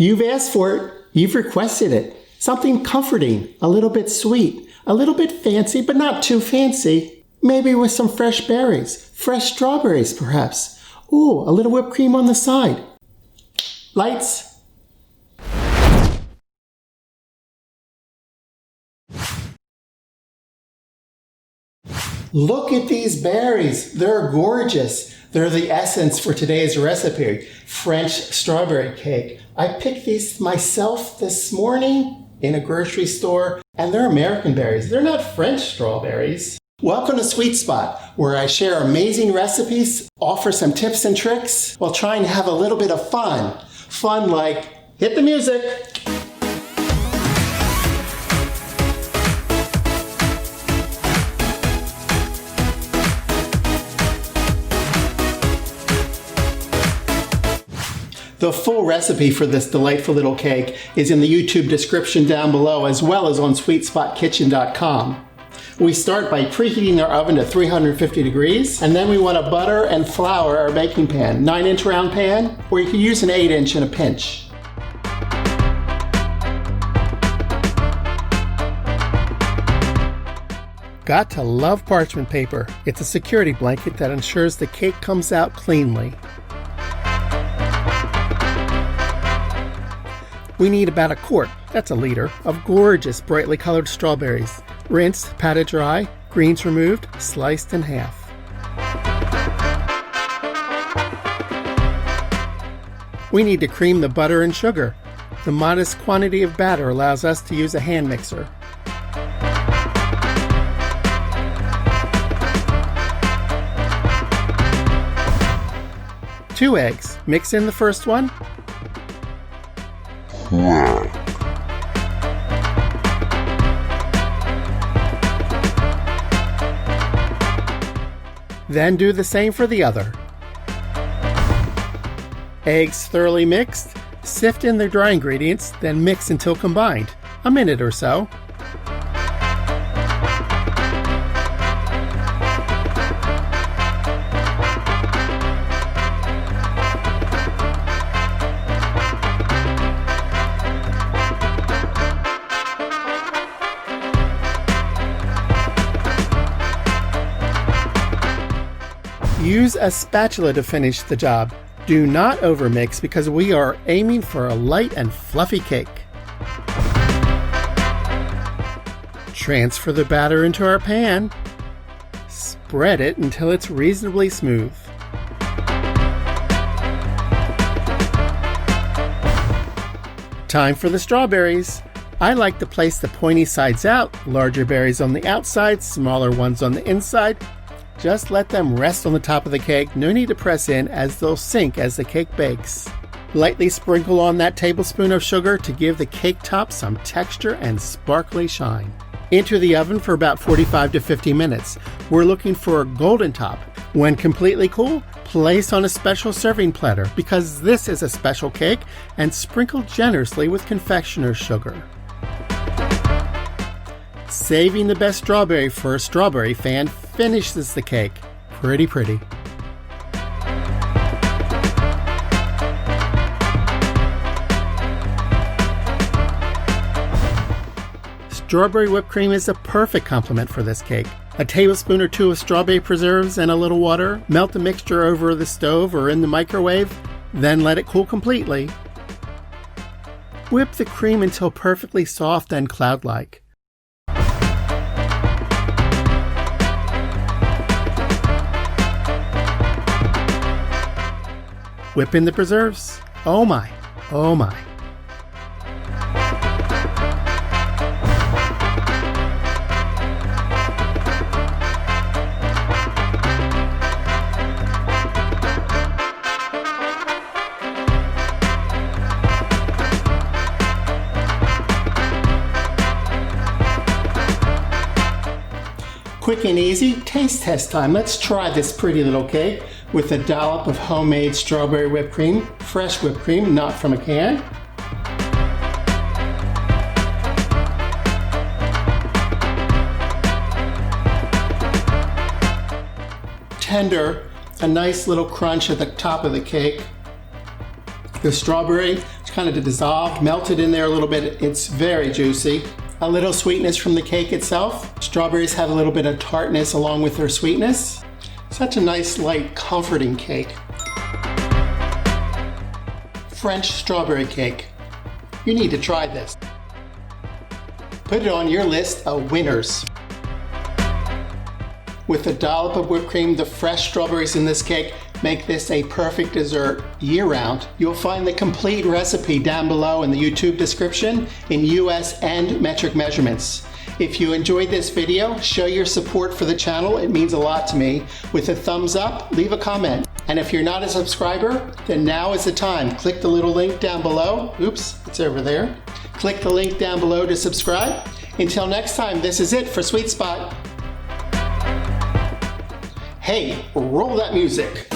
You've asked for it. You've requested it. Something comforting, a little bit sweet, a little bit fancy, but not too fancy. Maybe with some fresh berries, fresh strawberries perhaps. Ooh, a little whipped cream on the side. Lights. Look at these berries. They're gorgeous. They're the essence for today's recipe, French strawberry cake. I picked these myself this morning in a grocery store, and they're American berries. They're not French strawberries. Welcome to Sweet Spot, where I share amazing recipes, offer some tips and tricks, while trying to have a little bit of fun. Fun like, hit the music. The full recipe for this delightful little cake is in the YouTube description down below, as well as on sweetspotkitchen.com. We start by preheating our oven to 350 degrees, and then we want to butter and flour our baking pan, 9-inch round pan, or you can use an 8-inch in a pinch. Got to love parchment paper. It's a security blanket that ensures the cake comes out cleanly. We need about a quart, that's a liter, of gorgeous brightly colored strawberries. Rinsed, patted dry, greens removed, sliced in half. We need to cream the butter and sugar. The modest quantity of batter allows us to use a hand mixer. Two eggs. Mix in the first one. Then do the same for the other. Eggs thoroughly mixed, sift in the dry ingredients, then mix until combined, a minute or so. Use a spatula to finish the job. Do not overmix because we are aiming for a light and fluffy cake. Transfer the batter into our pan. Spread it until it's reasonably smooth. Time for the strawberries. I like to place the pointy sides out, larger berries on the outside, smaller ones on the inside. Just let them rest on the top of the cake. No need to press in, as they'll sink as the cake bakes. Lightly sprinkle on that tablespoon of sugar to give the cake top some texture and sparkly shine. Into the oven for about 45 to 50 minutes. We're looking for a golden top. When completely cool, place on a special serving platter because this is a special cake, and sprinkle generously with confectioner's sugar. Saving the best strawberry for a strawberry fan finishes the cake. Pretty. Strawberry whipped cream is a perfect complement for this cake. A tablespoon or two of strawberry preserves and a little water. Melt the mixture over the stove or in the microwave, then let it cool completely. Whip the cream until perfectly soft and cloud-like. Whip in the preserves. Oh my. Quick and easy taste test time. Let's try this pretty little cake with a dollop of homemade strawberry whipped cream, fresh whipped cream, not from a can. Tender, a nice little crunch at the top of the cake. The strawberry is kind of dissolved, melted in there a little bit. It's very juicy. A little sweetness from the cake itself. Strawberries have a little bit of tartness along with their sweetness. Such a nice, light, comforting cake. French strawberry cake. You need to try this. Put it on your list of winners. With a dollop of whipped cream, the fresh strawberries in this cake make this a perfect dessert year-round. You'll find the complete recipe down below in the YouTube description in US and metric measurements. If you enjoyed this video, show your support for the channel. It means a lot to me. With a thumbs up, leave a comment. And if you're not a subscriber, then now is the time. Click the little link down below. Oops, it's over there. Click the link down below to subscribe. Until next time, this is it for Sweet Spot. Hey, roll that music.